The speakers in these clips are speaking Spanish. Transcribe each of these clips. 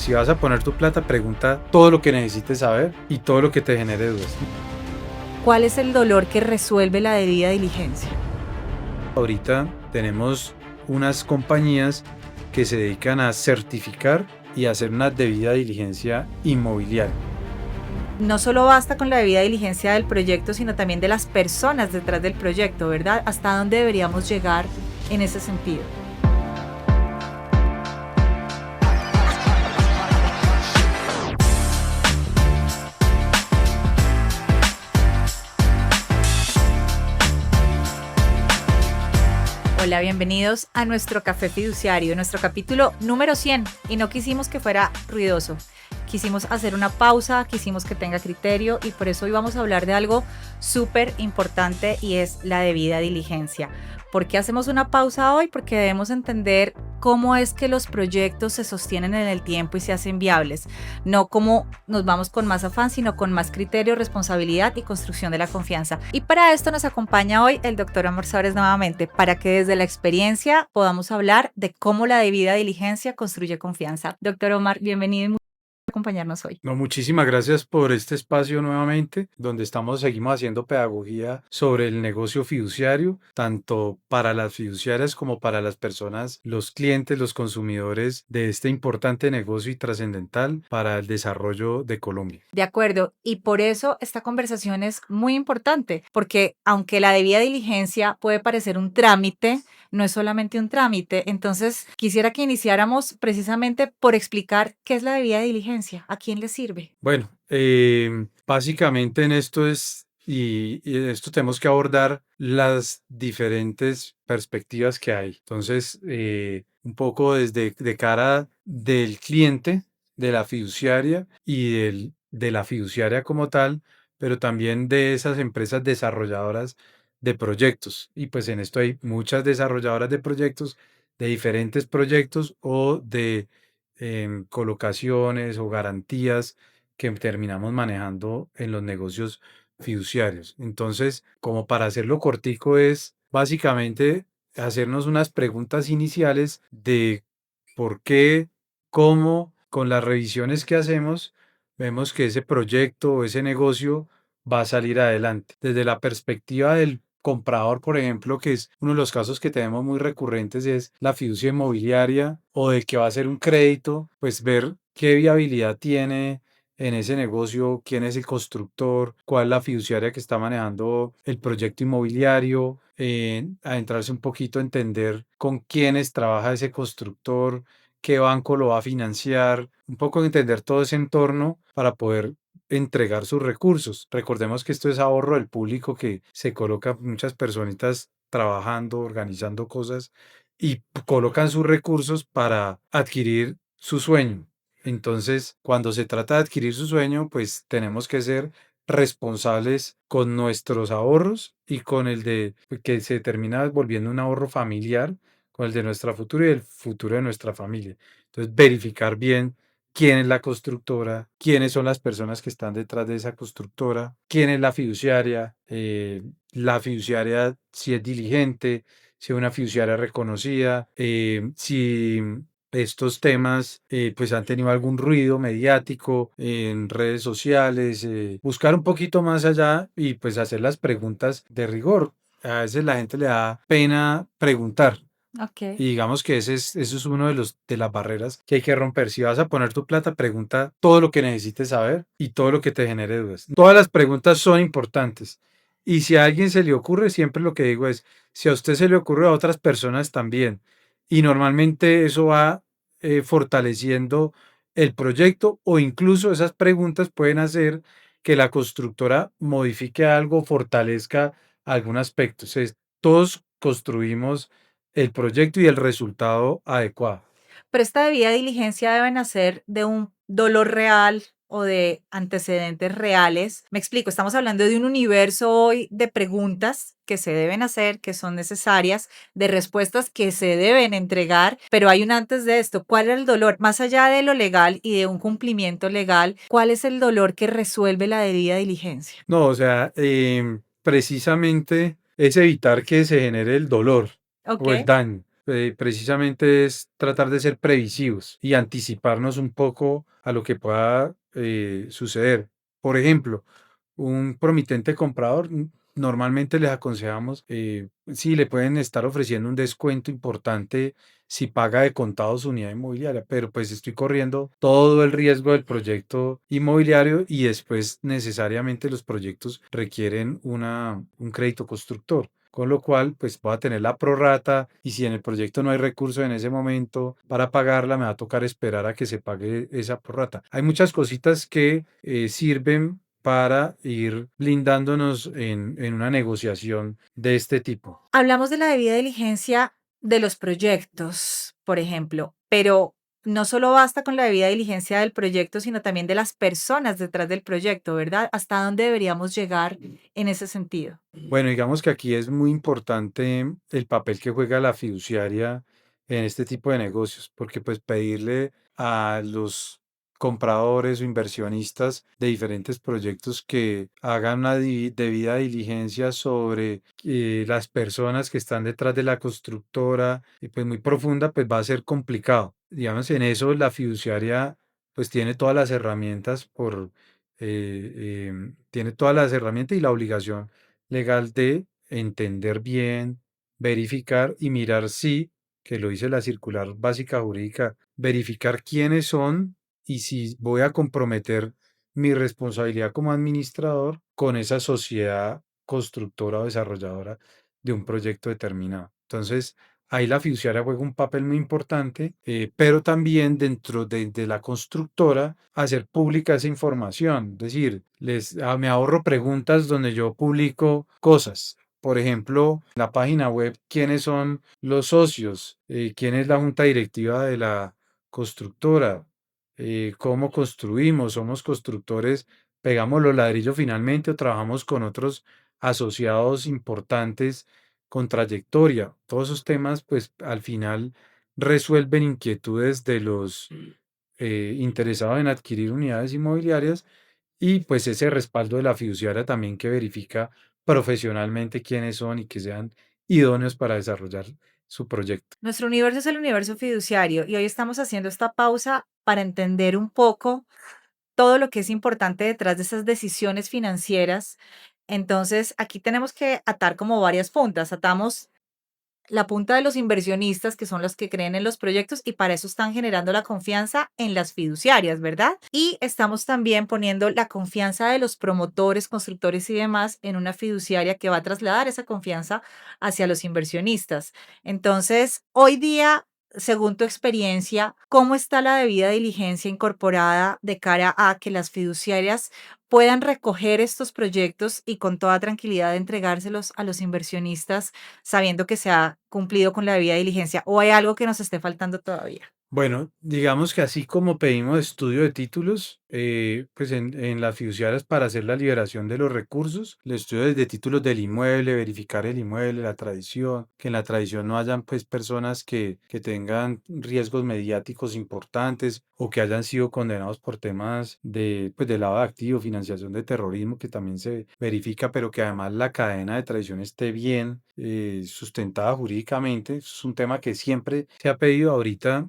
Si vas a poner tu plata, pregunta todo lo que necesites saber y todo lo que te genere dudas. ¿Cuál es el dolor que resuelve la debida diligencia? Ahorita tenemos unas compañías que se dedican a certificar y hacer una debida diligencia inmobiliaria. No solo basta con la debida diligencia del proyecto, sino también de las personas detrás del proyecto, ¿verdad? ¿Hasta dónde deberíamos llegar en ese sentido? Hola, bienvenidos a nuestro Café Fiduciario, nuestro capítulo número 100. Y no quisimos que fuera ruidoso. Quisimos hacer una pausa, quisimos que tenga criterio y por eso hoy vamos a hablar de algo súper importante y es la debida diligencia. ¿Por qué hacemos una pausa hoy? Porque debemos entender cómo es que los proyectos se sostienen en el tiempo y se hacen viables. No cómo nos vamos con más afán, sino con más criterio, responsabilidad y construcción de la confianza. Y para esto nos acompaña hoy el doctor Omar Suárez nuevamente, para que desde la experiencia podamos hablar de cómo la debida diligencia construye confianza. Doctor Omar, bienvenido y muchas gracias por acompañarnos hoy. No, muchísimas gracias por este espacio nuevamente, donde seguimos haciendo pedagogía sobre el negocio fiduciario, tanto para las fiduciarias como para las personas, los clientes, los consumidores de este importante negocio y trascendental para el desarrollo de Colombia. De acuerdo, y por eso esta conversación es muy importante, porque aunque la debida diligencia puede parecer un trámite, no es solamente un trámite. Entonces, quisiera que iniciáramos precisamente por explicar qué es la debida diligencia, a quién le sirve. Bueno, básicamente en esto y esto tenemos que abordar las diferentes perspectivas que hay. Entonces, un poco desde de cara del cliente, de la fiduciaria y de la fiduciaria como tal, pero también de esas empresas desarrolladoras de proyectos. Y pues en esto hay muchas desarrolladoras de proyectos, de diferentes proyectos o de colocaciones o garantías que terminamos manejando en los negocios fiduciarios. Entonces, como para hacerlo cortico, es básicamente hacernos unas preguntas iniciales de por qué, cómo, con las revisiones que hacemos, vemos que ese proyecto o ese negocio va a salir adelante. Desde la perspectiva del comprador, por ejemplo, que es uno de los casos que tenemos muy recurrentes, es la fiducia inmobiliaria o del que va a hacer un crédito, pues ver qué viabilidad tiene en ese negocio, quién es el constructor, cuál es la fiduciaria que está manejando el proyecto inmobiliario, adentrarse un poquito a entender con quiénes trabaja ese constructor, qué banco lo va a financiar, un poco entender todo ese entorno para poder entregar sus recursos. Recordemos que esto es ahorro del público que se coloca muchas personitas trabajando, organizando cosas y colocan sus recursos para adquirir su sueño. Entonces, cuando se trata de adquirir su sueño, pues tenemos que ser responsables con nuestros ahorros y con el de que se termina volviendo un ahorro familiar, con el de nuestra futuro y el futuro de nuestra familia. Entonces, verificar bien quién es la constructora, quiénes son las personas que están detrás de esa constructora, quién es la fiduciaria si es diligente, si es una fiduciaria reconocida, si estos temas pues han tenido algún ruido mediático en redes sociales, buscar un poquito más allá y pues hacer las preguntas de rigor. A veces la gente le da pena preguntar. Ok. Y digamos que eso es uno de las barreras que hay que romper. Si vas a poner tu plata, pregunta todo lo que necesites saber y todo lo que te genere dudas. Todas las preguntas son importantes. Y si a alguien se le ocurre, siempre lo que digo es, si a usted se le ocurre, a otras personas también. Y normalmente eso va fortaleciendo el proyecto o incluso esas preguntas pueden hacer que la constructora modifique algo, fortalezca algún aspecto. Todos construimos el proyecto y el resultado adecuado. Pero esta debida diligencia debe nacer de un dolor real o de antecedentes reales. Me explico, estamos hablando de un universo hoy de preguntas que se deben hacer, que son necesarias, de respuestas que se deben entregar, pero hay un antes de esto. ¿Cuál es el dolor? Más allá de lo legal y de un cumplimiento legal, ¿cuál es el dolor que resuelve la debida diligencia? No, o sea, precisamente es evitar que se genere el dolor Ok. o el daño. precisamente es tratar de ser previsivos y anticiparnos un poco a lo que pueda suceder. Por ejemplo, un promitente comprador, normalmente les aconsejamos, sí, le pueden estar ofreciendo un descuento importante si paga de contado su unidad inmobiliaria, pero pues estoy corriendo todo el riesgo del proyecto inmobiliario y después necesariamente los proyectos requieren un crédito constructor. Con lo cual, pues voy a tener la prorrata y si en el proyecto no hay recursos en ese momento para pagarla, me va a tocar esperar a que se pague esa prorrata. Hay muchas cositas que sirven para ir blindándonos en una negociación de este tipo. Hablamos de la debida diligencia de los proyectos, por ejemplo, pero no solo basta con la debida diligencia del proyecto, sino también de las personas detrás del proyecto, ¿verdad? ¿Hasta dónde deberíamos llegar en ese sentido? Bueno, digamos que aquí es muy importante el papel que juega la fiduciaria en este tipo de negocios, porque pues pedirle a los compradores o inversionistas de diferentes proyectos que hagan una debida diligencia sobre las personas que están detrás de la constructora y pues muy profunda, pues va a ser complicado. Digamos, en eso la fiduciaria pues tiene todas las herramientas tiene todas las herramientas y la obligación legal de entender bien, verificar y mirar si, que lo dice la circular básica jurídica, verificar quiénes son y si voy a comprometer mi responsabilidad como administrador con esa sociedad constructora o desarrolladora de un proyecto determinado. Entonces, ahí la fiduciaria juega un papel muy importante, pero también dentro de la constructora hacer pública esa información. Es decir, me ahorro preguntas donde yo publico cosas. Por ejemplo, en la página web, quiénes son los socios, quién es la junta directiva de la constructora, cómo construimos, somos constructores, pegamos los ladrillos finalmente o trabajamos con otros asociados importantes con trayectoria. Todos esos temas, pues al final resuelven inquietudes de los interesados en adquirir unidades inmobiliarias y pues ese respaldo de la fiduciaria también que verifica profesionalmente quiénes son y que sean idóneos para desarrollar su proyecto. Nuestro universo es el universo fiduciario y hoy estamos haciendo esta pausa para entender un poco todo lo que es importante detrás de esas decisiones financieras. Entonces, aquí tenemos que atar como varias puntas. Atamos la punta de los inversionistas, que son los que creen en los proyectos y para eso están generando la confianza en las fiduciarias, ¿verdad? Y estamos también poniendo la confianza de los promotores, constructores y demás en una fiduciaria que va a trasladar esa confianza hacia los inversionistas. Entonces, hoy día, según tu experiencia, ¿cómo está la debida diligencia incorporada de cara a que las fiduciarias puedan recoger estos proyectos y con toda tranquilidad entregárselos a los inversionistas sabiendo que se ha cumplido con la debida diligencia, o hay algo que nos esté faltando todavía? Bueno, digamos que así como pedimos estudio de títulos, pues en las fiduciarias para hacer la liberación de los recursos, el estudio de títulos del inmueble, verificar el inmueble, la tradición, que en la tradición no hayan pues personas que tengan riesgos mediáticos importantes o que hayan sido condenados por temas de lavado de activos, financiación de terrorismo, que también se verifica, pero que además la cadena de tradición esté bien sustentada jurídicamente. Es un tema que siempre se ha pedido. Ahorita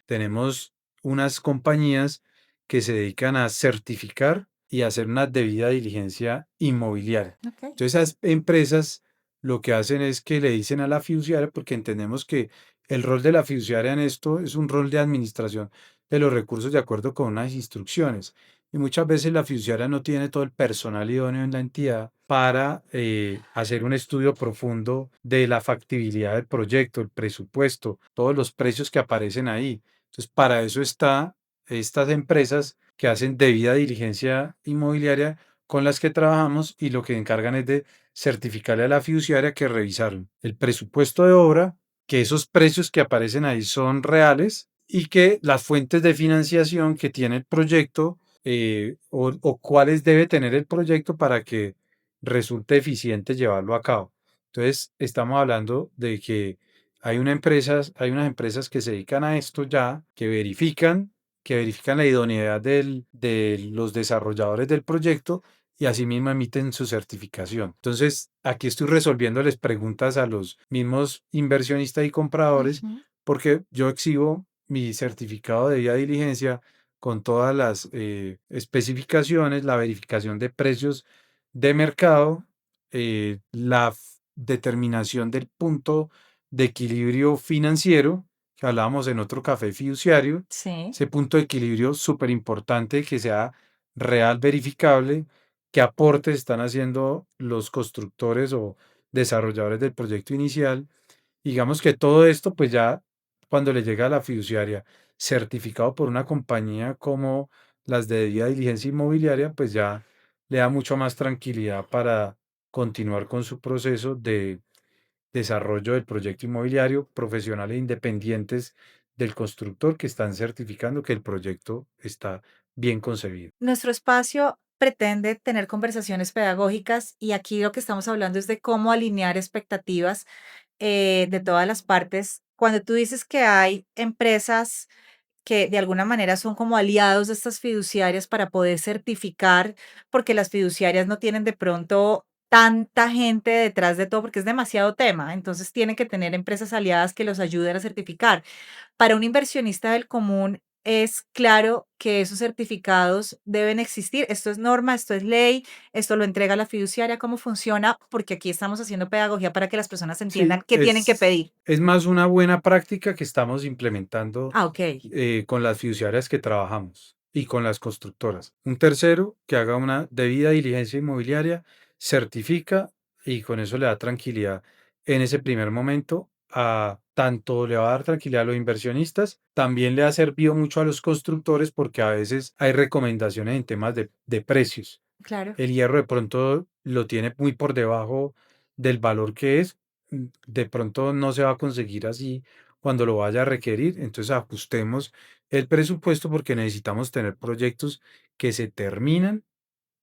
tenemos unas compañías que se dedican a certificar y hacer una debida diligencia inmobiliaria. Ok. Entonces, esas empresas lo que hacen es que le dicen a la fiduciaria, porque entendemos que el rol de la fiduciaria en esto es un rol de administración de los recursos de acuerdo con unas instrucciones. Y muchas veces la fiduciaria no tiene todo el personal idóneo en la entidad para hacer un estudio profundo de la factibilidad del proyecto, el presupuesto, todos los precios que aparecen ahí. Entonces, para eso está estas empresas que hacen debida diligencia inmobiliaria con las que trabajamos y lo que encargan es de certificarle a la fiduciaria que revisaron el presupuesto de obra, que esos precios que aparecen ahí son reales y que las fuentes de financiación que tiene el proyecto o cuáles debe tener el proyecto para que resulte eficiente llevarlo a cabo. Entonces, estamos hablando de que hay unas empresas que se dedican a esto ya, que verifican la idoneidad de los desarrolladores del proyecto y asimismo emiten su certificación. Entonces, aquí estoy resolviéndoles preguntas a los mismos inversionistas y compradores Ujú. porque yo exhibo mi certificado de debida diligencia con todas las especificaciones, la verificación de precios de mercado, la determinación del punto de equilibrio financiero que hablábamos en otro café fiduciario, Sí. ese punto de equilibrio súper importante que sea real, verificable, qué aportes están haciendo los constructores o desarrolladores del proyecto inicial. Digamos que todo esto, pues ya cuando le llega a la fiduciaria certificado por una compañía como las de debida diligencia inmobiliaria, pues ya le da mucho más tranquilidad para continuar con su proceso de desarrollo del proyecto inmobiliario, profesionales independientes del constructor que están certificando que el proyecto está bien concebido. Nuestro espacio pretende tener conversaciones pedagógicas y aquí lo que estamos hablando es de cómo alinear expectativas de todas las partes. Cuando tú dices que hay empresas que de alguna manera son como aliados de estas fiduciarias para poder certificar, porque las fiduciarias no tienen de pronto tanta gente detrás de todo, porque es demasiado tema, entonces tienen que tener empresas aliadas que los ayuden a certificar. Para un inversionista del común es claro que esos certificados deben existir. Esto es norma, esto es ley, esto lo entrega la fiduciaria, cómo funciona, porque aquí estamos haciendo pedagogía para que las personas entiendan Sí, qué tienen que pedir. es más una buena práctica que estamos implementando Ah, ok, con las fiduciarias que trabajamos y con las constructoras. Un tercero que haga una debida diligencia inmobiliaria, certifica y con eso le da tranquilidad en ese primer momento a tanto le va a dar tranquilidad a los inversionistas, también le ha servido mucho a los constructores porque a veces hay recomendaciones en temas de precios. claro. El hierro de pronto lo tiene muy por debajo del valor que es, de pronto no se va a conseguir así cuando lo vaya a requerir, entonces ajustemos el presupuesto porque necesitamos tener proyectos que se terminan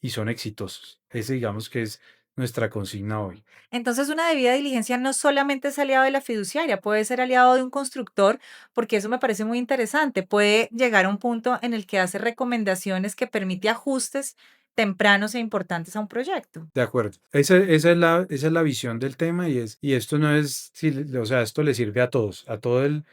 y son exitosos. Ese digamos que es nuestra consigna hoy. Entonces, una debida diligencia no solamente es aliado de la fiduciaria, puede ser aliado de un constructor, porque eso me parece muy interesante. Puede llegar a un punto en el que hace recomendaciones que permite ajustes tempranos e importantes a un proyecto. De acuerdo. Esa es la visión del tema y esto no es, sí, o sea, esto le sirve a todos, a todo el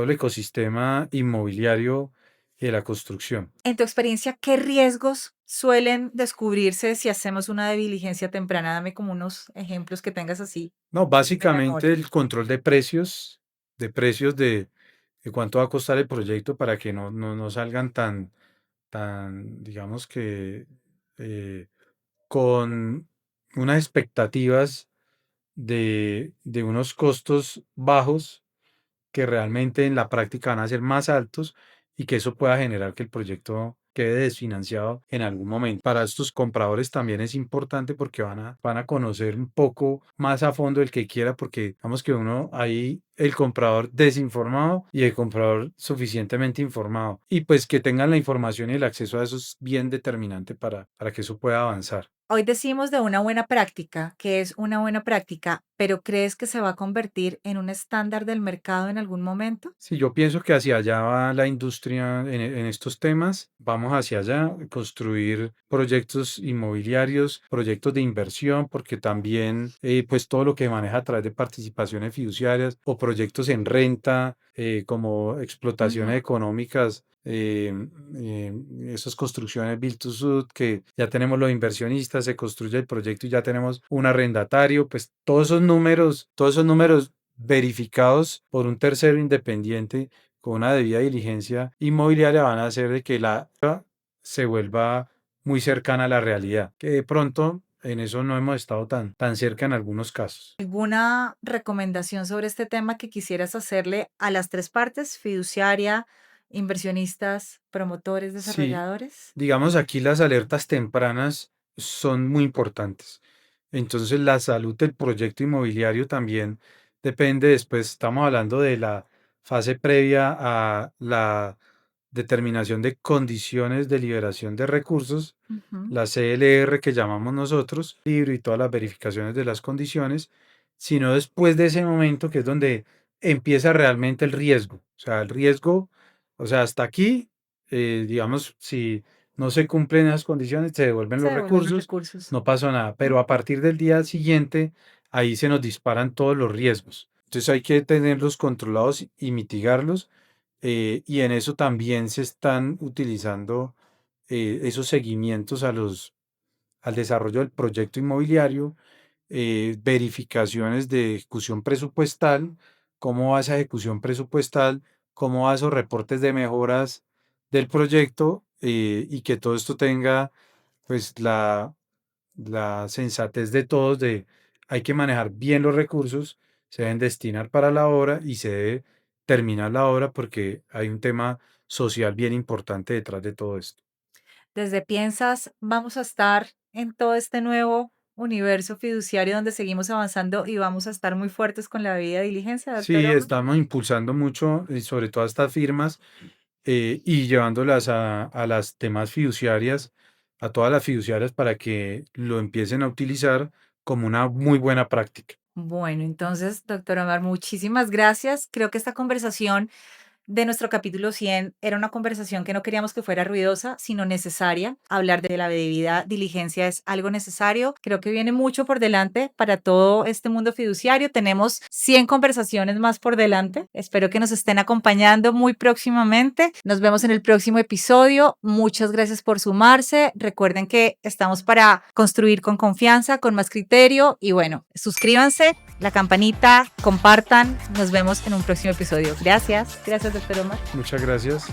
ecosistema inmobiliario y de la construcción. En tu experiencia, ¿qué riesgos suelen descubrirse si hacemos una diligencia temprana? Dame como unos ejemplos que tengas así No, de básicamente memoria. el control de precios de cuánto va a costar el proyecto para que no salgan digamos que eh, con unas expectativas de unos costos bajos que realmente en la práctica van a ser más altos y que eso pueda generar que el proyecto quede desfinanciado en algún momento. Para estos compradores también es importante porque van a conocer un poco más a fondo el que quiera, porque digamos que uno ahí, el comprador desinformado y el comprador suficientemente informado. Y pues que tengan la información y el acceso a eso es bien determinante para que eso pueda avanzar. Hoy decimos de una buena práctica, que es una buena práctica, pero ¿crees que se va a convertir en un estándar del mercado en algún momento? Sí, yo pienso que hacia allá va la industria en estos temas. Vamos hacia allá, construir proyectos inmobiliarios, proyectos de inversión, porque también pues todo lo que maneja a través de participaciones fiduciarias o proyectos en renta, como explotaciones Ujú. económicas, esas construcciones build to suit, que ya tenemos los inversionistas, se construye el proyecto y ya tenemos un arrendatario, pues todos esos números verificados por un tercero independiente con una debida diligencia inmobiliaria van a hacer de que la se vuelva muy cercana a la realidad, que de pronto en eso no hemos estado tan cerca en algunos casos. ¿Alguna recomendación sobre este tema que quisieras hacerle a las tres partes, fiduciaria, inversionistas, promotores, Sí, desarrolladores? digamos aquí las alertas tempranas son muy importantes. Entonces la salud del proyecto inmobiliario también depende después, estamos hablando de la fase previa a la determinación de condiciones de liberación de recursos, Ujú. la CLR que llamamos nosotros, libro y todas las verificaciones de las condiciones, sino después de ese momento que es donde empieza realmente el riesgo. O sea, el riesgo, o sea, hasta aquí digamos, si no se cumplen esas condiciones, se devuelven Se los devuelven los recursos, recursos. no pasó nada. Pero a partir del día siguiente, ahí se nos disparan todos los riesgos. Entonces hay que tenerlos controlados y mitigarlos. Y en eso también se están utilizando esos seguimientos al desarrollo del proyecto inmobiliario, verificaciones de ejecución presupuestal, cómo va esa ejecución presupuestal, cómo va esos reportes de mejoras del proyecto, y que todo esto tenga pues la sensatez de todos de hay que manejar bien los recursos, se deben destinar para la obra y se debe terminar la obra porque hay un tema social bien importante detrás de todo esto. Desde Piensas, vamos a estar en todo este nuevo universo fiduciario donde seguimos avanzando y vamos a estar muy fuertes con la debida diligencia, doctor Sí, Omar. estamos impulsando mucho, y sobre todo a estas firmas, y llevándolas a las demás fiduciarias, a todas las fiduciarias para que lo empiecen a utilizar como una muy buena práctica. Bueno, entonces, doctor Omar, muchísimas gracias. Creo que esta conversación de nuestro capítulo 100 era una conversación que no queríamos que fuera ruidosa, sino necesaria. Hablar de la debida diligencia es algo necesario. Creo que viene mucho por delante para todo este mundo fiduciario. Tenemos 100 conversaciones más por delante. Espero que nos estén acompañando muy próximamente. Nos vemos en el próximo episodio. Muchas gracias por sumarse. Recuerden que estamos para construir con confianza, con más criterio y bueno, suscríbanse, la campanita, compartan. Nos vemos en un próximo episodio. Gracias. Gracias, doctor Omar. Muchas gracias.